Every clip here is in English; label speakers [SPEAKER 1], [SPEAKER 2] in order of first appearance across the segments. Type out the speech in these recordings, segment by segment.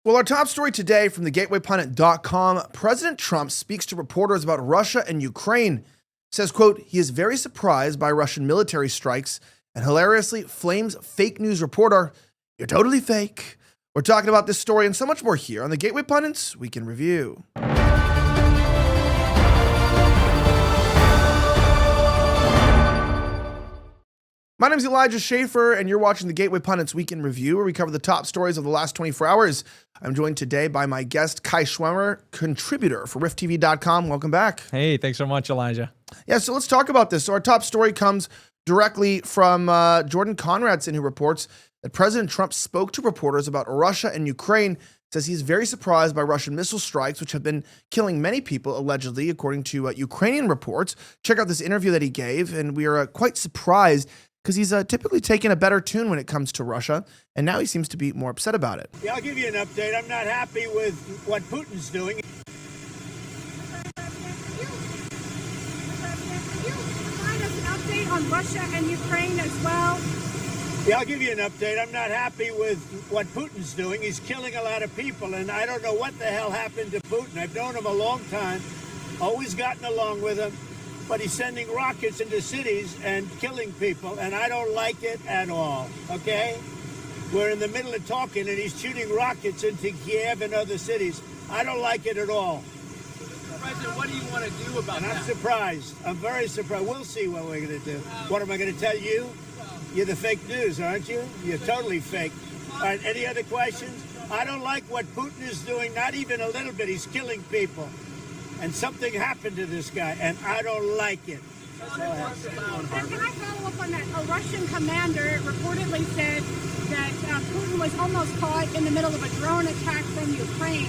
[SPEAKER 1] Well, our top story today from thegatewaypundit.com, President Trump speaks to reporters about Russia and Ukraine. Says, quote, he is very surprised by Russian military strikes and hilariously flames fake news reporter. You're totally fake. We're talking about this story and so much more here on the Gateway Pundits Week in Review. My name is Elijah Schaffer, and you're watching the Gateway Pundits Week in Review, where we cover the top stories of the last 24 hours. I'm joined today by my guest, Kai Schwemmer, contributor for RiffTV.com. Welcome back.
[SPEAKER 2] Hey, thanks so much, Elijah.
[SPEAKER 1] Yeah, so let's talk about this. So our top story comes directly from Jordan Conradson, who reports that President Trump spoke to reporters about Russia and Ukraine. Says he's very surprised by Russian missile strikes, which have been killing many people, allegedly, according to Ukrainian reports. Check out this interview that he gave, and we are quite surprised because he's typically taken a better tune when it comes to Russia, and now he seems to be more upset about it.
[SPEAKER 3] Yeah, I'll give you an update. I'm not happy with what Putin's doing.
[SPEAKER 4] Provide us an update on Russia and Ukraine as well.
[SPEAKER 3] Yeah, I'll give you an update. I'm not happy with what Putin's doing. He's killing a lot of people, and I don't know what the hell happened to Putin. I've known him a long time, always gotten along with him. But he's sending rockets into cities and killing people, and I don't like it at all, okay? We're in the middle of talking, and he's shooting rockets into Kiev and other cities. I don't like it at all.
[SPEAKER 5] President, what do you want to do about that?
[SPEAKER 3] I'm surprised. I'm very surprised. We'll see what we're going to do. What am I going to tell you? You're the fake news, aren't you? You're totally fake. All right, any other questions? I don't like what Putin is doing, not even a little bit. He's killing people. And something happened to this guy, and I don't like it.
[SPEAKER 4] Can I follow up on that? A Russian commander reportedly said that Putin was almost caught in the middle of a drone attack from Ukraine.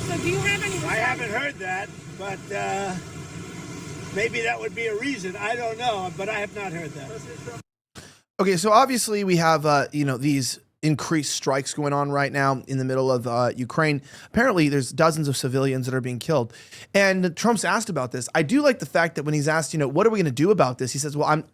[SPEAKER 4] So do you have any...
[SPEAKER 3] I haven't heard that, but maybe that would be a reason. I don't know, but I have not heard that.
[SPEAKER 1] Okay, so obviously we have, these increased strikes going on right now in the middle of Ukraine. Apparently, there's dozens of civilians that are being killed. And Trump's asked about this. I do like the fact that when he's asked, what are we going to do about this? He says, well,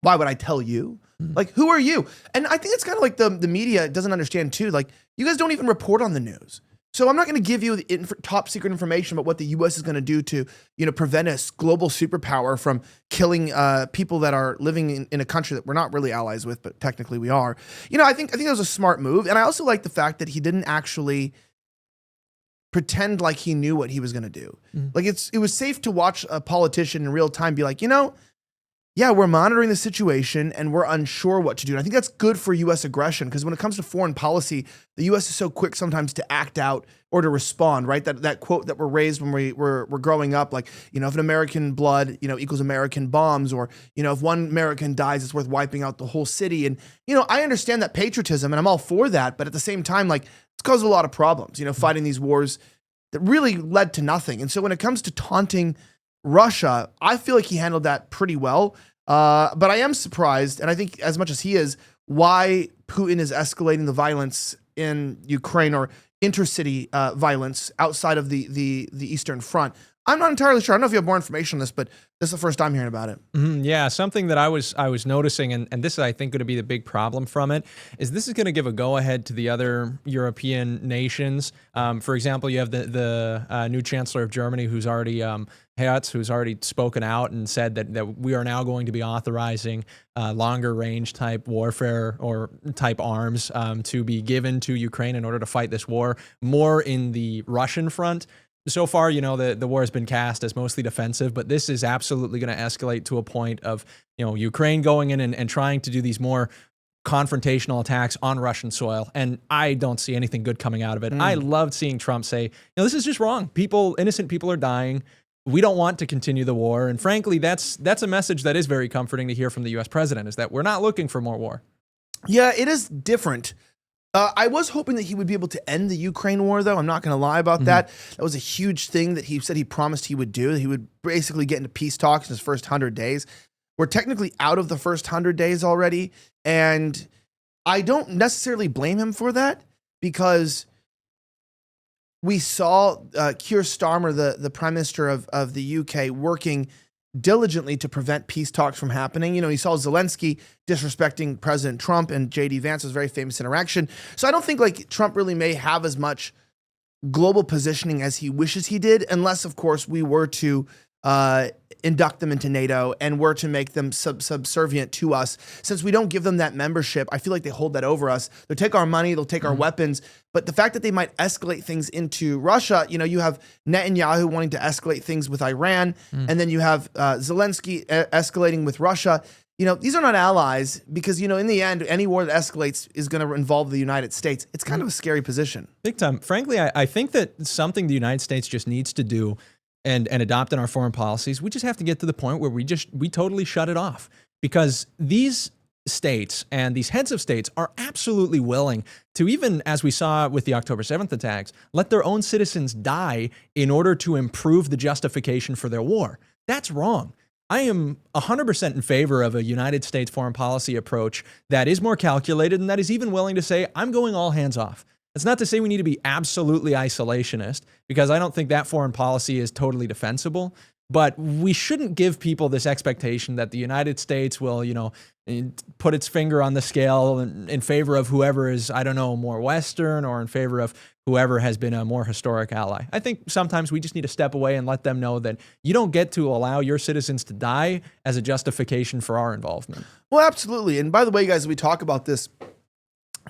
[SPEAKER 1] why would I tell you? Like, who are you? And I think it's kind of like the media doesn't understand too. Like, you guys don't even report on the news. So I'm not going to give you the top secret information about what the U.S. is going to do to, prevent a global superpower from killing people that are living in a country that we're not really allies with, but technically we are. I think that was a smart move, and I also like the fact that he didn't actually pretend like he knew what he was going to do. Like it was safe to watch a politician in real time be like, yeah, we're monitoring the situation and we're unsure what to do. And I think that's good for U.S. aggression because when it comes to foreign policy, the U.S. is so quick sometimes to act out or to respond, right? That quote that were raised when we were growing up, like, if an American blood, equals American bombs, or, if one American dies, it's worth wiping out the whole city. And, I understand that patriotism and I'm all for that. But at the same time, like, it's caused a lot of problems, fighting these wars that really led to nothing. And so when it comes to taunting Russia, I feel like he handled that pretty well. But I am surprised, and I think as much as he is, why Putin is escalating the violence in Ukraine or intercity violence outside of the Eastern Front. I'm not entirely sure. I don't know if you have more information on this, but this is the first time hearing about it.
[SPEAKER 2] Yeah, something that I was noticing, and this is, I think, going to be the big problem from it, is this is going to give a go-ahead to the other European nations. For example, you have the new Chancellor of Germany, who's already Hertz, who's already spoken out and said that we are now going to be authorizing longer range type warfare or type arms to be given to Ukraine in order to fight this war more in the Russian front. So far, the war has been cast as mostly defensive, but this is absolutely going to escalate to a point of, Ukraine going in and trying to do these more confrontational attacks on Russian soil. And I don't see anything good coming out of it. I loved seeing Trump say, this is just wrong. Innocent people are dying. We don't want to continue the war. And frankly, that's a message that is very comforting to hear from the U.S. president, is that we're not looking for more war.
[SPEAKER 1] Yeah, it is different. I was hoping that he would be able to end the Ukraine war, though. I'm not going to lie about that. That was a huge thing that he said he promised he would do. He would basically get into peace talks in his first 100 days. We're technically out of the first 100 days already. And I don't necessarily blame him for that because we saw Keir Starmer, the Prime Minister of the UK, working diligently to prevent peace talks from happening. You know, you saw Zelensky disrespecting President Trump, and J.D. Vance was a very famous interaction. So I don't think like Trump really may have as much global positioning as he wishes he did, unless, of course, we were to induct them into NATO and were to make them subservient to us. Since we don't give them that membership, I feel like they hold that over us. They'll take our money, they'll take our weapons, but the fact that they might escalate things into Russia, you know, you have Netanyahu wanting to escalate things with Iran, and then you have Zelensky escalating with Russia. You know, these are not allies because, you know, in the end, any war that escalates is going to involve the United States. It's kind of a scary position.
[SPEAKER 2] Big time. Frankly, I think that something the United States just needs to do and adopt in our foreign policies, we just have to get to the point where we totally shut it off, because these states and these heads of states are absolutely willing to, even as we saw with the October 7th attacks, let their own citizens die in order to improve the justification for their war. That's wrong. I am 100% in favor of a United States foreign policy approach that is more calculated and that is even willing to say, I'm going all hands off. It's not to say we need to be absolutely isolationist, because I don't think that foreign policy is totally defensible, but we shouldn't give people this expectation that the United States will, you know, put its finger on the scale in favor of whoever is, I don't know, more Western, or in favor of whoever has been a more historic ally. I think sometimes we just need to step away and let them know that you don't get to allow your citizens to die as a justification for our involvement.
[SPEAKER 1] Well, absolutely. And by the way, guys, we talk about this.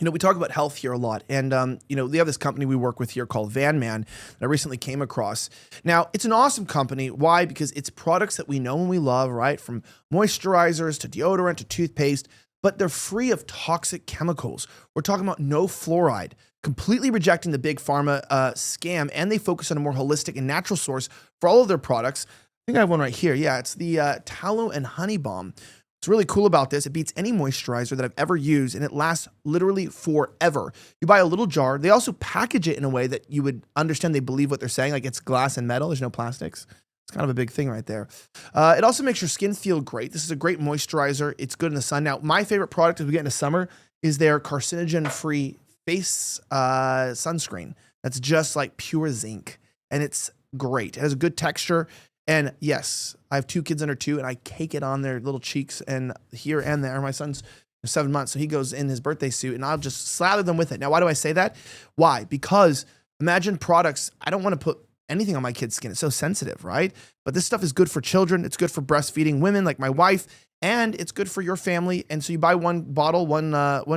[SPEAKER 1] You know, we talk about health here a lot. And, you know, we have this company we work with here called Van Man that I recently came across. Now, it's an awesome company. Why? Because it's products that we know and we love, right? From moisturizers to deodorant to toothpaste, but they're free of toxic chemicals. We're talking about no fluoride, completely rejecting the big pharma scam. And they focus on a more holistic and natural source for all of their products. I think I have one right here. Yeah, it's the Tallow and Honey Balm. What's really cool about this, it beats any moisturizer that I've ever used, and it lasts literally forever. You buy a little jar. They also package it in a way that you would understand they believe what they're saying, like it's glass and metal. There's no plastics. It's kind of a big thing right there. It also makes your skin feel great. This is a great moisturizer. It's good in the sun. Now, my favorite product as we get into summer is their carcinogen-free face sunscreen. That's just like pure zinc, and it's great. It has a good texture. And yes, I have 2 kids under 2, and I cake it on their little cheeks and here and there. My son's 7 months, so he goes in his birthday suit, and I'll just slather them with it. Now, why do I say that? Why? Because imagine products. I don't want to put anything on my kid's skin. It's so sensitive, right? But this stuff is good for children. It's good for breastfeeding women like my wife, and it's good for your family. And so you buy one bottle, one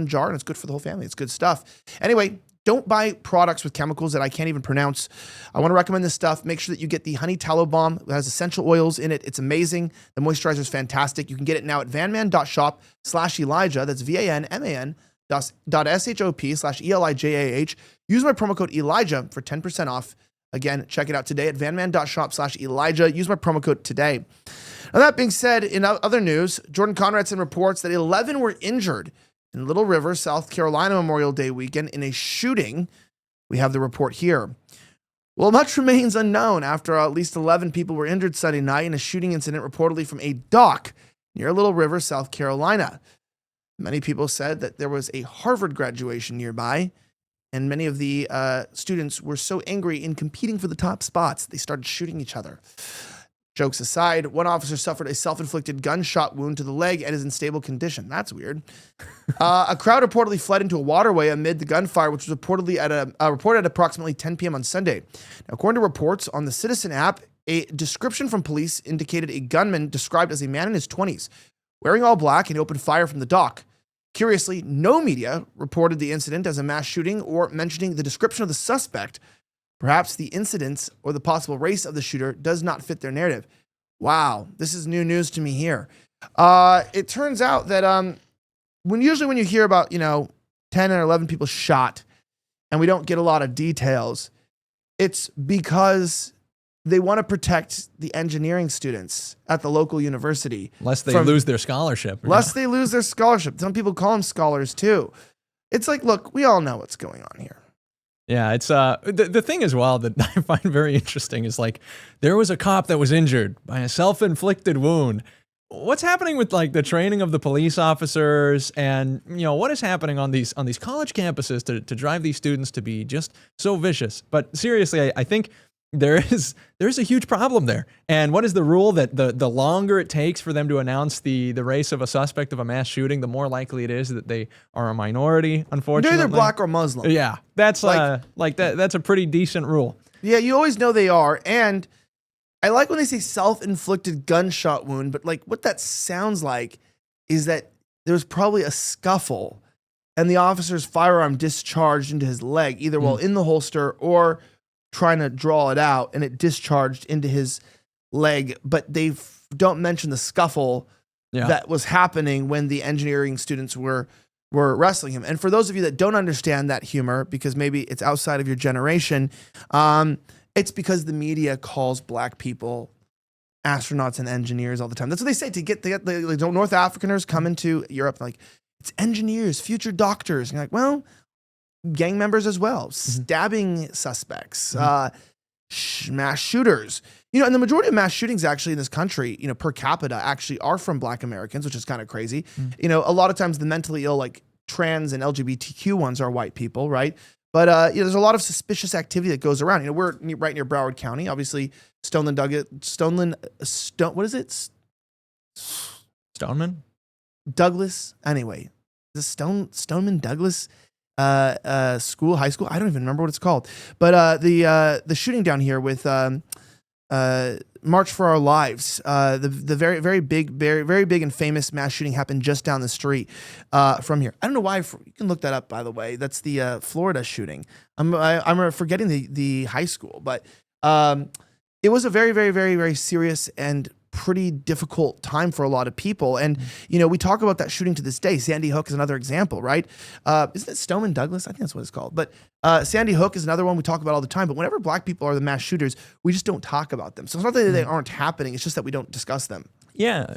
[SPEAKER 1] jar, and it's good for the whole family. It's good stuff. Anyway, don't buy products with chemicals that I can't even pronounce. I want to recommend this stuff. Make sure that you get the Honey Tallow Balm. It has essential oils in it. It's amazing. The moisturizer is fantastic. You can get it now at vanman.shop/Elijah. That's vanman.shop/ELIJAH. Use my promo code Elijah for 10% off. Again, check it out today at vanman.shop/Elijah. Use my promo code today. Now, that being said, in other news, Jordan Conradson reports that 11 were injured in Little River, South Carolina Memorial Day weekend in a shooting. We have the report here. Well, much remains unknown after at least 11 people were injured Sunday night in a shooting incident reportedly from a dock near Little River, South Carolina. Many people said that there was a Harvard graduation nearby, and many of the students were so angry in competing for the top spots, they started shooting each other. Jokes aside, one officer suffered a self-inflicted gunshot wound to the leg and is in stable condition. That's weird. A crowd reportedly fled into a waterway amid the gunfire, which was reported at approximately 10 p.m. on Sunday. Now, according to reports on the Citizen app, a description from police indicated a gunman described as a man in his 20s, wearing all black, and opened fire from the dock. Curiously, no media reported the incident as a mass shooting or mentioning the description of the suspect. Perhaps the incidents or the possible race of the shooter does not fit their narrative. Wow, this is new news to me here. It turns out that when you hear about, 10 or 11 people shot and we don't get a lot of details, it's because they want to protect the engineering students at the local university.
[SPEAKER 2] Lest they lose their scholarship.
[SPEAKER 1] Lest they lose their scholarship. Some people call them scholars too. It's like, look, we all know what's going on here.
[SPEAKER 2] Yeah, it's the thing as well that I find very interesting is like there was a cop that was injured by a self-inflicted wound. What's happening with like the training of the police officers, and what is happening on these college campuses to drive these students to be just so vicious? But seriously, I think there's a huge problem there. And what is the rule that the longer it takes for them to announce the race of a suspect of a mass shooting, the more likely it is that they are a minority, unfortunately.
[SPEAKER 1] They're either black or Muslim.
[SPEAKER 2] Yeah, that's that's a pretty decent rule.
[SPEAKER 1] Yeah, you always know they are. And I like when they say self-inflicted gunshot wound, but like what that sounds like is that there was probably a scuffle and the officer's firearm discharged into his leg, either while in the holster or trying to draw it out, and it discharged into his leg. But they don't mention the scuffle that was happening when the engineering students were wrestling him. And for those of you that don't understand that humor, because maybe it's outside of your generation, it's because the media calls black people astronauts and engineers all the time. That's what they say to get the North Africaners come into Europe. Like, it's engineers, future doctors. And you're like, well, gang members as well, stabbing suspects, mass shooters. You know, and the majority of mass shootings actually in this country, you know, per capita actually are from black Americans, which is kind of crazy. You know, a lot of times the mentally ill, like trans and LGBTQ ones are white people, right? But you know, there's a lot of suspicious activity that goes around. You know, we're right near Broward County, obviously. What is it?
[SPEAKER 2] Stoneman?
[SPEAKER 1] Douglas. Anyway, the Stoneman Douglas high school. I don't even remember what it's called. But the shooting down here with March for Our Lives, the very big and famous mass shooting happened just down the street from here. I don't know why. You can look that up, by the way. That's the Florida shooting. I'm forgetting the high school, but it was a very serious and pretty difficult time for a lot of people. And, you know, we talk about that shooting to this day. Sandy Hook is another example, right? Isn't it Stoneman Douglas? I think that's what it's called. But Sandy Hook is another one we talk about all the time. But whenever black people are the mass shooters, we just don't talk about them. So it's not that they aren't happening. It's just that we don't discuss them.
[SPEAKER 2] Yeah.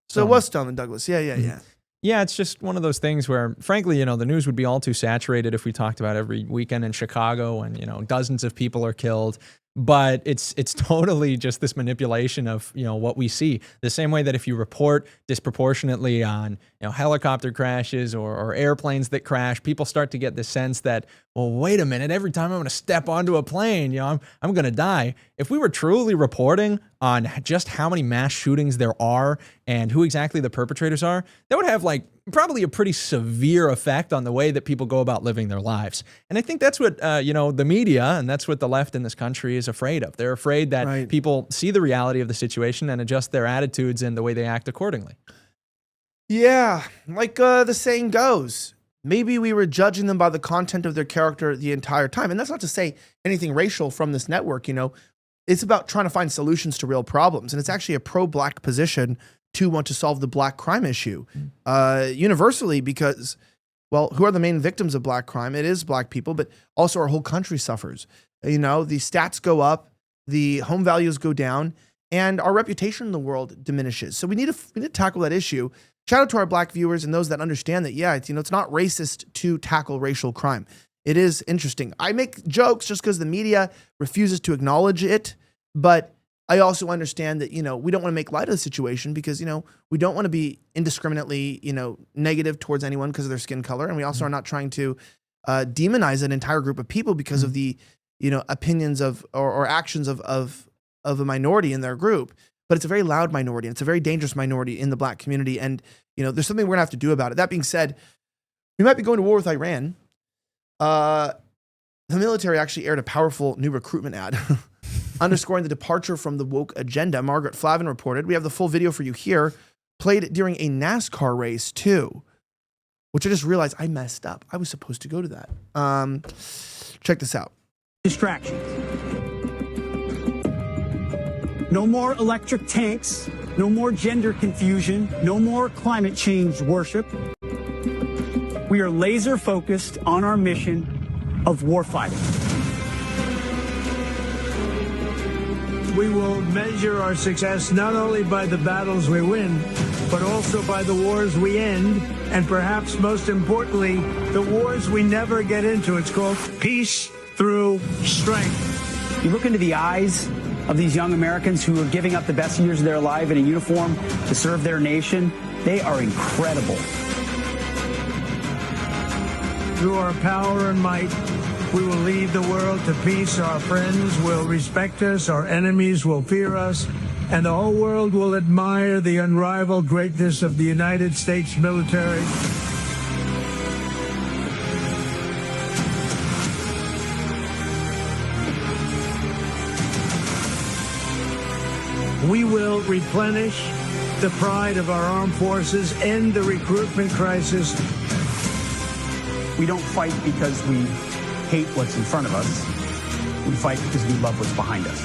[SPEAKER 1] So it was Stoneman Douglas. Yeah.
[SPEAKER 2] Yeah, it's just one of those things where, frankly, you know, the news would be all too saturated if we talked about every weekend in Chicago and, you know, dozens of people are killed. But it's totally just this manipulation of, you know, what we see. The same way that if you report disproportionately on, you know, helicopter crashes or airplanes that crash, people start to get the sense that, well, wait a minute, every time I'm going to step onto a plane, you know, I'm going to die. If we were truly reporting on just how many mass shootings there are and who exactly the perpetrators are, that would have like probably a pretty severe effect on the way that people go about living their lives. And I think that's what, you know, the media and that's what the left in this country is afraid of. They're afraid that people see the reality of the situation and adjust their attitudes and the way they act accordingly.
[SPEAKER 1] Yeah, like the saying goes, maybe we were judging them by the content of their character the entire time. And that's not to say anything racial from this network, you know. It's about trying to find solutions to real problems. And it's actually a pro-black position to want to solve the black crime issue universally because, well, who are the main victims of black crime? It is black people, but also our whole country suffers. You know, the stats go up, the home values go down, and our reputation in the world diminishes. So we need to tackle that issue. Shout out to our black viewers and those that understand that, yeah, it's, you know, it's not racist to tackle racial crime. It is interesting. I make jokes just because the media refuses to acknowledge it, but I also understand that, you know, we don't want to make light of the situation because, you know, we don't want to be indiscriminately, you know, negative towards anyone because of their skin color. And we also are not trying to demonize an entire group of people because of the, you know, opinions of or actions of a minority in their group. But it's a very loud minority. And it's a very dangerous minority in the black community. And, you know, there's something we're going to have to do about it. That being said, we might be going to war with Iran. The military actually aired a powerful new recruitment ad underscoring the departure from the woke agenda. Margaret Flavin reported. We have the full video for you here. Played during a NASCAR race too, which I just realized I messed up. I was supposed to go to that. Check this out.
[SPEAKER 6] Distractions. No more electric tanks. No more gender confusion. No more climate change worship. We are laser focused on our mission of warfighting.
[SPEAKER 3] We will measure our success not only by the battles we win, but also by the wars we end, and perhaps most importantly, the wars we never get into. It's called peace through strength.
[SPEAKER 6] You look into the eyes of these young Americans who are giving up the best years of their life in a uniform to serve their nation. They are incredible.
[SPEAKER 3] Through our power and might, We will lead the world to peace. Our friends will respect us. Our enemies will fear us. And the whole world will admire the unrivaled greatness of the United States military. We will replenish the pride of our armed forces, end the recruitment crisis.
[SPEAKER 6] We don't fight because we hate what's in front of us. We fight because we love what's behind us.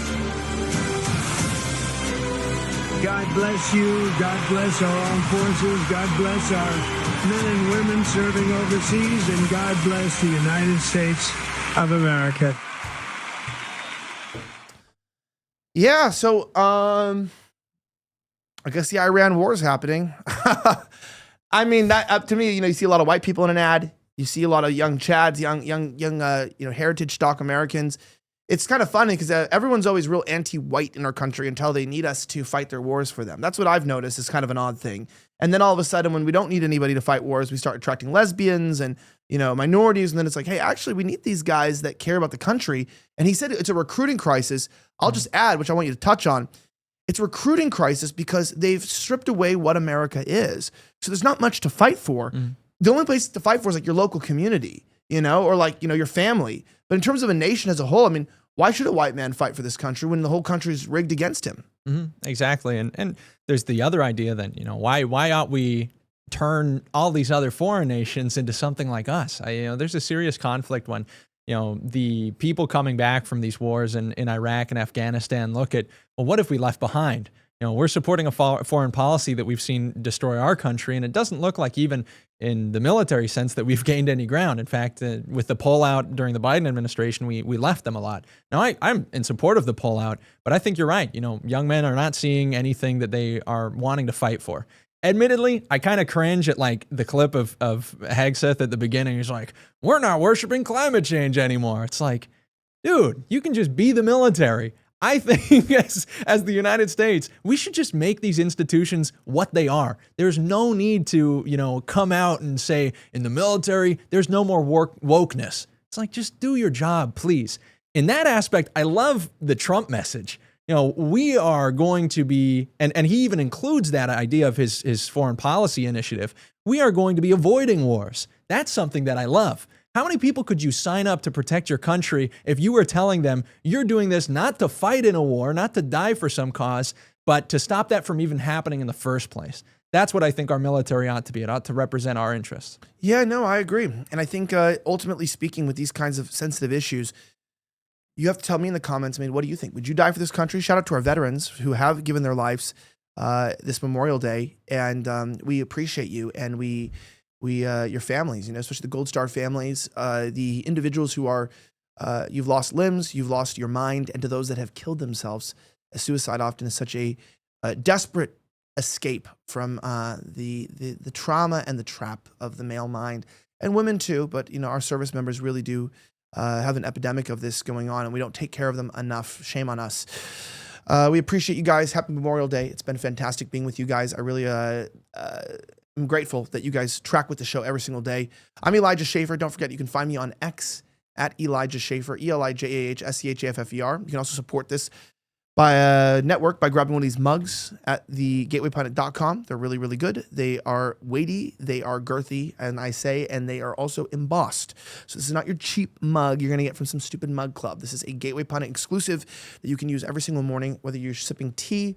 [SPEAKER 3] God bless you. God bless our armed forces. God bless our men and women serving overseas. And God bless the United States of America.
[SPEAKER 1] Yeah, so I guess the Iran war is happening. I mean, that up to me, you see a lot of white people in an ad. You see a lot of young Chads, young heritage stock Americans. It's kind of funny because everyone's always real anti-white in our country until they need us to fight their wars for them. That's what I've noticed is kind of an odd thing. And then all of a sudden, when we don't need anybody to fight wars, we start attracting lesbians and minorities. And then it's like, hey, actually, we need these guys that care about the country. And he said it's a recruiting crisis. I'll just add, which I want you to touch on. It's a recruiting crisis because they've stripped away what America is. So there's not much to fight for. The only place to fight for is like your local community, or like, your family. But in terms of a nation as a whole, I mean, why should a white man fight for this country when the whole country is rigged against him?
[SPEAKER 2] Exactly. And there's the other idea that, why ought we turn all these other foreign nations into something like us? There's a serious conflict when, the people coming back from these wars in Iraq and Afghanistan look at, well, what if we left behind? We're supporting a foreign policy that we've seen destroy our country, and it doesn't look like even in the military sense that we've gained any ground. In fact, with the pullout during the Biden administration, we left them a lot. Now, I'm in support of the pullout, but I think you're right. Young men are not seeing anything that they are wanting to fight for. Admittedly, I kind of cringe at like the clip of Hegseth at the beginning. He's like, we're not worshiping climate change anymore. It's like, dude, you can just be the military. I think as the United States, we should just make these institutions what they are. There's no need to, come out and say in the military, there's no more wokeness. It's like, just do your job, please. In that aspect, I love the Trump message. We are going to be, and he even includes that idea of his foreign policy initiative. We are going to be avoiding wars. That's something that I love. How many people could you sign up to protect your country if you were telling them you're doing this not to fight in a war, not to die for some cause, but to stop that from even happening in the first place? That's what I think our military ought to be. It ought to represent our interests.
[SPEAKER 1] Yeah, no, I agree. And I think ultimately speaking with these kinds of sensitive issues, you have to tell me in the comments, what do you think? Would you die for this country? Shout out to our veterans who have given their lives this Memorial Day. And we appreciate you. And we your families, especially the Gold Star families, the individuals who are, you've lost limbs, you've lost your mind, and to those that have killed themselves. Suicide often is such a desperate escape from the trauma and the trap of the male mind, and women too. But our service members really do have an epidemic of this going on, and we don't take care of them enough. Shame on us. We appreciate you guys. Happy Memorial Day. It's been fantastic being with you guys. I really I'm grateful that you guys track with the show every single day. I'm Elijah Schaffer. Don't forget, you can find me on X at Elijah Schaffer, ElijahSchaffer. You can also support this by network by grabbing one of these mugs at the gatewaypundit.com. They're really, really good. They are weighty, they are girthy, and they are also embossed. So this is not your cheap mug you're going to get from some stupid mug club. This is a Gateway Pundit exclusive that you can use every single morning, whether you're sipping tea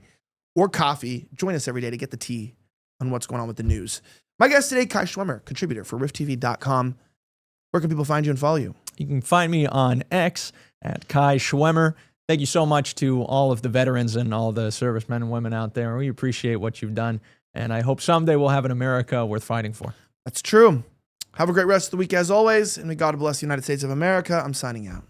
[SPEAKER 1] or coffee. Join us every day to get the tea on what's going on with the news. My guest today, Kai Schwemmer, contributor for rifttv.com. Where can people find you and follow you?
[SPEAKER 2] You can find me on X at Kai Schwemmer. Thank you so much to all of the veterans and all the servicemen and women out there. We appreciate what you've done, and I hope someday we'll have an America worth fighting for.
[SPEAKER 1] That's true. Have a great rest of the week as always, and may God bless the United States of America. I'm signing out.